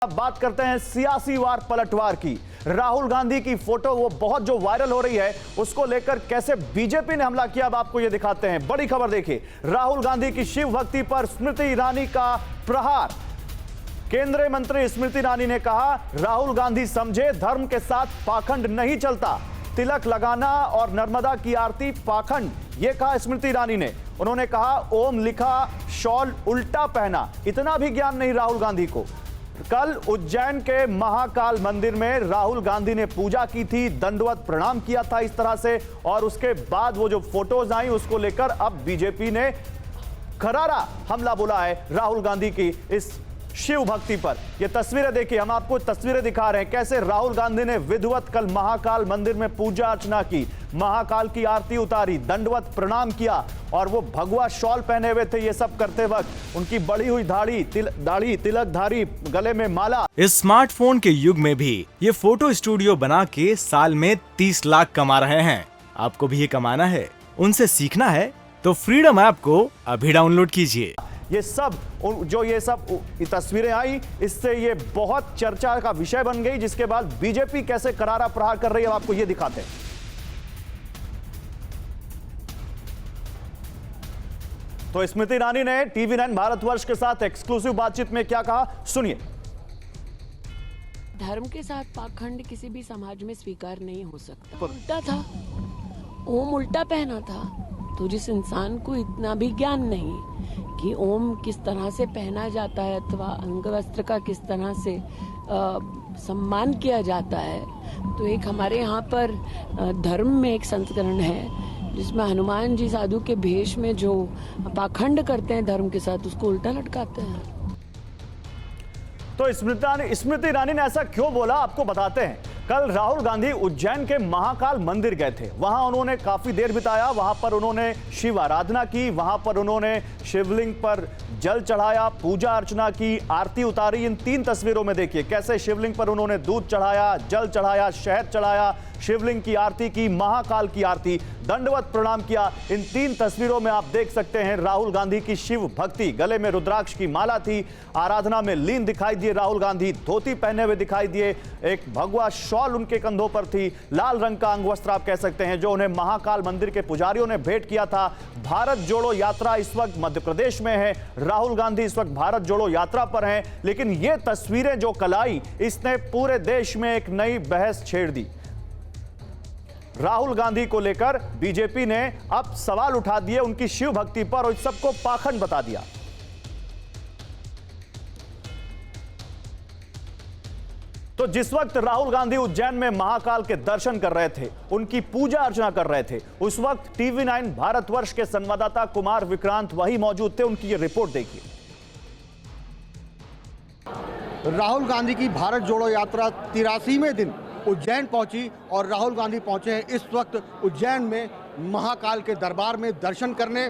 अब बात करते हैं सियासी वार पलटवार की। राहुल गांधी की फोटो वो बहुत जो वायरल हो रही है उसको लेकर कैसे बीजेपी ने हमला किया, अब आपको ये दिखाते हैं। बड़ी खबर देखिए, राहुल गांधी की शिव भक्ति पर स्मृति ईरानी का प्रहार। केंद्रीय मंत्री स्मृति ईरानी ने कहा, राहुल गांधी समझे धर्म के साथ पाखंड नहीं चलता। तिलक लगाना और नर्मदा की आरती पाखंड, यह कहा स्मृति ईरानी ने। उन्होंने कहा, ओम लिखा शॉल उल्टा पहना, इतना भी ज्ञान नहीं राहुल गांधी को। कल उज्जैन के महाकाल मंदिर में राहुल गांधी ने पूजा की थी, दंडवत प्रणाम किया था इस तरह से, और उसके बाद वो जो फोटोज आई उसको लेकर अब बीजेपी ने करारा हमला बोला है राहुल गांधी की इस शिव भक्ति पर। ये तस्वीरें देखिए, हम आपको तस्वीरें दिखा रहे हैं कैसे राहुल गांधी ने विधिवत कल महाकाल मंदिर में पूजा अर्चना की, महाकाल की आरती उतारी, दंडवत प्रणाम किया, और वो भगवा शॉल पहने हुए थे। ये सब करते वक्त उनकी बढ़ी हुई दाढ़ी, तिलकधारी, गले में माला। इस स्मार्टफोन के युग में भी ये फोटो स्टूडियो बना के साल में 30 लाख कमा रहे हैं। आपको भी ये कमाना है, उनसे सीखना है तो फ्रीडम ऐप को अभी डाउनलोड कीजिए। ये सब ये तस्वीरें आई, इससे ये बहुत चर्चा का विषय बन गई, जिसके बाद बीजेपी कैसे करारा प्रहार कर रही है आपको ये दिखाते हैं। तो स्मृति ईरानी ने TV9 भारतवर्ष के साथ एक्सक्लूसिव बातचीत में क्या कहा, सुनिए। धर्म के साथ पाखंड किसी भी समाज में स्वीकार नहीं हो सकता। उल्टा था, ओम उल्टा पहना था। तो जिस इंसान को इतना भी ज्ञान नहीं कि ओम किस तरह से पहना जाता है अथवा अंग वस्त्र का किस तरह से सम्मान किया जाता है, तो एक हमारे यहाँ पर धर्म में एक संस्करण है जिसमें हनुमान जी साधु के भेष में जो पाखंड करते हैं धर्म के साथ, उसको उल्टा लटकाते हैं। तो स्मृति ईरानी ने ऐसा क्यों बोला आपको बताते हैं। कल राहुल गांधी उज्जैन के महाकाल मंदिर गए थे, वहां उन्होंने काफी देर बिताया, वहां पर उन्होंने शिव आराधना की, वहां पर उन्होंने शिवलिंग पर जल चढ़ाया, पूजा अर्चना की, आरती उतारी। इन 3 तस्वीरों में देखिए कैसे शिवलिंग पर उन्होंने दूध चढ़ाया, जल चढ़ाया, शहद चढ़ाया, शिवलिंग की आरती की, महाकाल की आरती, दंडवत प्रणाम किया। इन 3 तस्वीरों में आप देख सकते हैं राहुल गांधी की शिव भक्ति, गले में रुद्राक्ष की माला थी, आराधना में लीन दिखाई दिए राहुल गांधी, धोती पहने हुए दिखाई दिए, एक भगवा शॉल उनके कंधों पर थी, लाल रंग का अंग वस्त्र आप कह सकते हैं जो उन्हें महाकाल मंदिर के पुजारियों ने भेंट किया था। भारत जोड़ो यात्रा इस वक्त मध्य प्रदेश में है, राहुल गांधी इस वक्त भारत जोड़ो यात्रा पर हैं, लेकिन ये तस्वीरें जो कल आई, इसने पूरे देश में एक नई बहस छेड़ दी। राहुल गांधी को लेकर बीजेपी ने अब सवाल उठा दिए उनकी शिव भक्ति पर और सबको पाखंड बता दिया। तो जिस वक्त राहुल गांधी उज्जैन में महाकाल के दर्शन कर रहे थे, उनकी पूजा अर्चना कर रहे थे, उस वक्त TV9 भारतवर्ष के संवाददाता कुमार विक्रांत वही मौजूद थे। उनकी ये रिपोर्ट देखिए। राहुल गांधी की भारत जोड़ो यात्रा 83वें दिन उज्जैन पहुंची और राहुल गांधी पहुंचे हैं इस वक्त उज्जैन में महाकाल के दरबार में दर्शन करने।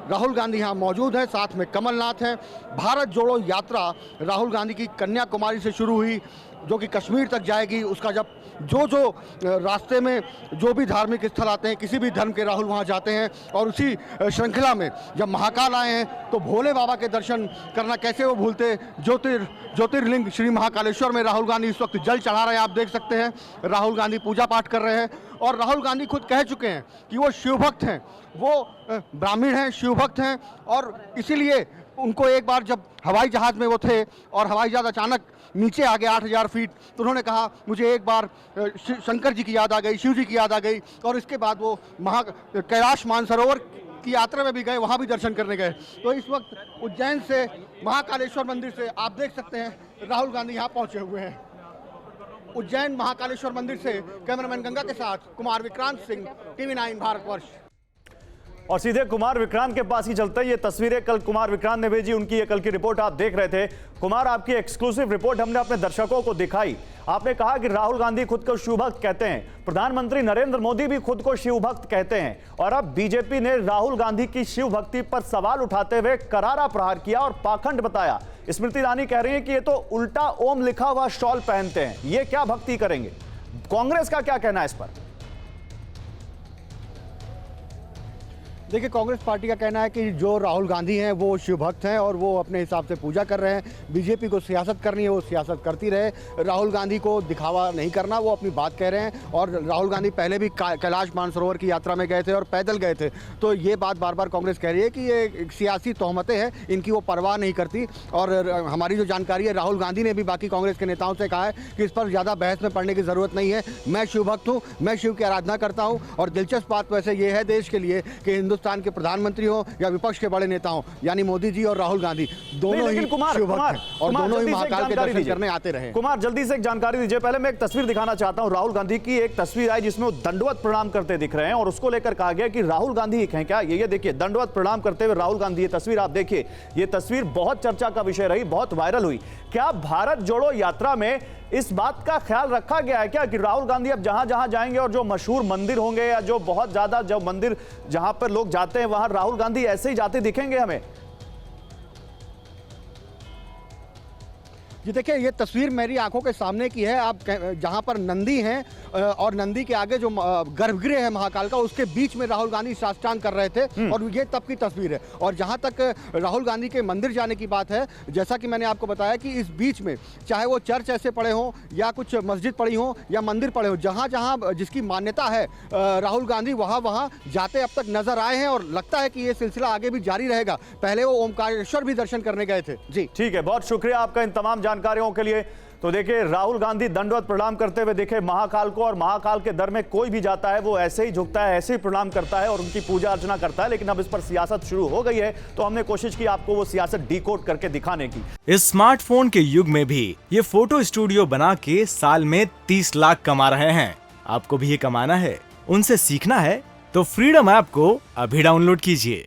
राहुल गांधी यहाँ मौजूद है, साथ में कमलनाथ हैं। भारत जोड़ो यात्रा राहुल गांधी की कन्याकुमारी से शुरू हुई जो कि कश्मीर तक जाएगी। उसका जब जो रास्ते में जो भी धार्मिक स्थल आते हैं, किसी भी धर्म के राहुल वहाँ जाते हैं, और उसी श्रृंखला में जब महाकाल आए हैं तो भोले बाबा के दर्शन करना कैसे वो भूलते। ज्योतिर्लिंग श्री महाकालेश्वर में राहुल गांधी इस वक्त जल चढ़ा रहे हैं, आप देख सकते हैं। राहुल गांधी पूजा पाठ कर रहे हैं और राहुल गांधी खुद कह चुके हैं कि वो शिवभक्त हैं, वो ब्राह्मण हैं, शिवभक्त हैं, और इसीलिए उनको एक बार जब हवाई जहाज़ में वो थे और हवाई जहाज़ अचानक नीचे आ गया 8000 फीट, तो उन्होंने कहा मुझे एक बार शंकर जी की याद आ गई, शिव जी की याद आ गई, और इसके बाद वो कैलाश मानसरोवर की यात्रा में भी गए, वहाँ भी दर्शन करने गए। तो इस वक्त उज्जैन से महाकालेश्वर मंदिर से आप देख सकते हैं राहुल गांधी यहाँ पहुँचे हुए हैं। उज्जैन महाकालेश्वर मंदिर से कैमरामैन गंगा के साथ कुमार विक्रांत सिंह, TV9 भारतवर्ष। और सीधे कुमार विक्रांत के पास ही चलते हैं। ये तस्वीरें कल कुमार विक्रांत ने भेजी, उनकी ये कल की रिपोर्ट आप देख रहे थे। कुमार, आपकी एक्सक्लूसिव रिपोर्ट हमने अपने दर्शकों को दिखाई। आपने कहा कि राहुल गांधी खुद को शिवभक्त कहते हैं, प्रधानमंत्री नरेंद्र मोदी भी खुद को शिवभक्त कहते हैं, और अब बीजेपी ने राहुल गांधी की शिव भक्ति पर सवाल उठाते हुए करारा प्रहार किया और पाखंड बताया। स्मृति ईरानी कह रही है कि ये तो उल्टा ओम लिखा हुआ शॉल पहनते हैं, ये क्या भक्ति करेंगे। कांग्रेस का क्या कहना है इस पर? देखिए, कांग्रेस पार्टी का कहना है कि जो राहुल गांधी हैं वो शिव भक्त हैं और वो अपने हिसाब से पूजा कर रहे हैं। बीजेपी को सियासत करनी है, वो सियासत करती रहे। राहुल गांधी को दिखावा नहीं करना, वो अपनी बात कह रहे हैं। और राहुल गांधी पहले भी कैलाश मानसरोवर की यात्रा में गए थे और पैदल गए थे। तो ये बात बार बार कांग्रेस कह रही है कि ये सियासी तोहमतें हैं, इनकी वो परवाह नहीं करती। और हमारी जो जानकारी है, राहुल गांधी ने भी बाकी कांग्रेस के नेताओं से कहा है कि इस पर ज़्यादा बहस में पड़ने की ज़रूरत नहीं है। मैं शिव भक्त हूँ, मैं शिव की आराधना करता हूँ। और दिलचस्प बात वैसे ये है देश के लिए कि हिंदुस्तान के प्रधानमंत्री हो या विपक्ष के बड़े नेता हो, यानी मोदी जी और राहुल गांधी दोनों ही शिव भक्त हैं और दोनों ही महाकाल के दर्शन करने आते रहे। कुमार, जल्दी से एक जानकारी दीजिए। पहले मैं एक तस्वीर दिखाना चाहता हूं। राहुल गांधी की एक तस्वीर आई जिसमें वो दंडवत प्रणाम करते दिख रहे हैं और उसको लेकर कहा गया कि राहुल गांधी एक हैं क्या? ये देखिए, दंडवत प्रणाम करते हुए राहुल गांधी। ये तस्वीर आप देखिए, ये तस्वीर बहुत चर्चा का विषय रही, बहुत वायरल हुई। क्या भारत जोड़ो यात्रा में इस बात का ख्याल रखा गया है क्या कि राहुल गांधी अब जहां जहां जाएंगे और जो मशहूर मंदिर होंगे या जो बहुत ज्यादा जो मंदिर जहां पर लोग जाते हैं वहां राहुल गांधी ऐसे ही जाते दिखेंगे हमें? जी देखिए, ये तस्वीर मेरी आंखों के सामने की है। आप जहां पर नंदी हैं और नंदी के आगे जो गर्भगृह है महाकाल का, उसके बीच में राहुल गांधी साष्टांग कर रहे थे और ये तब की तस्वीर है। और जहां तक राहुल गांधी के मंदिर जाने की बात है, जैसा कि मैंने आपको बताया कि इस बीच में चाहे वो चर्च ऐसे पड़े हों या कुछ मस्जिद पड़ी हो या मंदिर पड़े हो, जहां जहां जिसकी मान्यता है राहुल गांधी वहां वहां जाते अब तक नजर आए हैं और लगता है कि ये सिलसिला आगे भी जारी रहेगा। पहले वो ओमकारेश्वर भी दर्शन करने गए थे। जी ठीक है, बहुत शुक्रिया आपका इन तमाम जानकारियों के लिए। तो देखिए, राहुल गांधी दंडवत प्रणाम करते हुए देखे महाकाल को, और महाकाल के दर में कोई भी जाता है वो ऐसे ही झुकता है, ऐसे ही प्रणाम करता है और उनकी पूजा अर्चना करता है। लेकिन अब इस पर सियासत शुरू हो गई है, तो हमने कोशिश की आपको वो सियासत डिकोड करके दिखाने की। इस स्मार्टफोन के युग में भी ये फोटो स्टूडियो बना के साल में 30 लाख कमा रहे हैं। आपको भी ये कमाना है, उनसे सीखना है, तो फ्रीडम ऐप को अभी डाउनलोड कीजिए।